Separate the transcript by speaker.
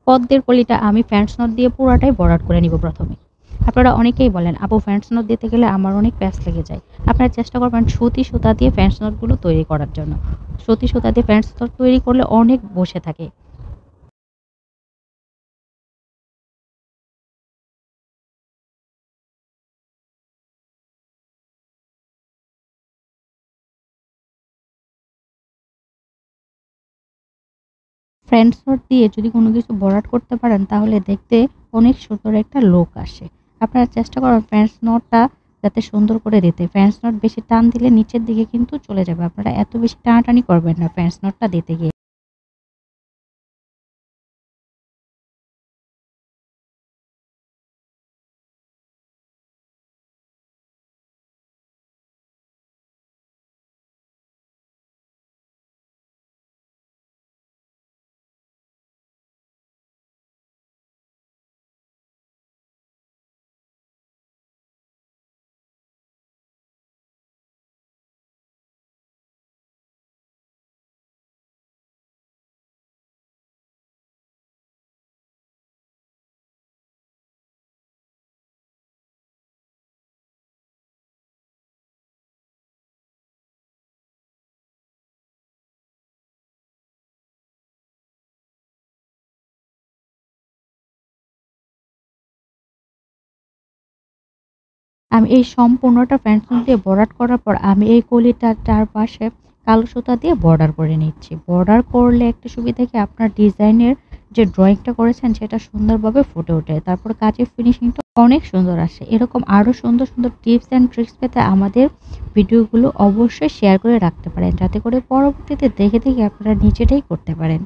Speaker 1: পদ্মের কলিটা আমি fans not দিয়ে পুরাটাই বর্ডার করে নিব প্রথমে। আপনারা অনেকেই বলেন, "আপু ফ্যান্স নট দিতে গেলে আমার অনেক প্যাচ লেগে যায়।" আপনারা চেষ্টা করবেন সুতি সুতা দিয়ে ফ্যান্স নটগুলো তৈরি করার জন্য। সুতি সুতা দিয়ে ফ্যান্স নট তৈরি করলে অনেক বসে থাকে। ফ্রেঞ্চ নট দিয়ে যদি কোনো কিছু ভরাট করতে পারেন তাহলে দেখতে অনেক সুন্দর একটা লুক আসে। আপনারা চেষ্টা করবেন ফ্রেঞ্চ নটটা যাতে সুন্দর করে দিতে। ফ্রেঞ্চ নট বেশি টান দিলে নিচের দিকে কিন্তু চলে যাবে। আপনারা এত বেশি টানাটানি করবেন না ফ্রেঞ্চ নটটা দিতে গিয়ে। আমি এই সম্পূর্ণটা ফ্রেঞ্চ নট দিয়ে ভরাট করার পর আমি এই কলিটার চারপাশে কালো সুতা দিয়ে বর্ডার করে নিচ্ছি। বর্ডার করলে একটা সুবিধা কি আপনার ডিজাইনের যে ড্রইংটা করেছেন সেটা সুন্দরভাবে ফুটে ওঠে। তারপর কাজের ফিনিশিংটা অনেক সুন্দর আসে। এরকম আরও সুন্দর, সুন্দর টিপস অ্যান্ড ট্রিক্স পেতে আমাদের ভিডিওগুলো অবশ্যই শেয়ার করে রাখতে পারেন। যাতে করে পরবর্তীতে দেখে, দেখে আপনারা নিজেরাই করতে পারেন।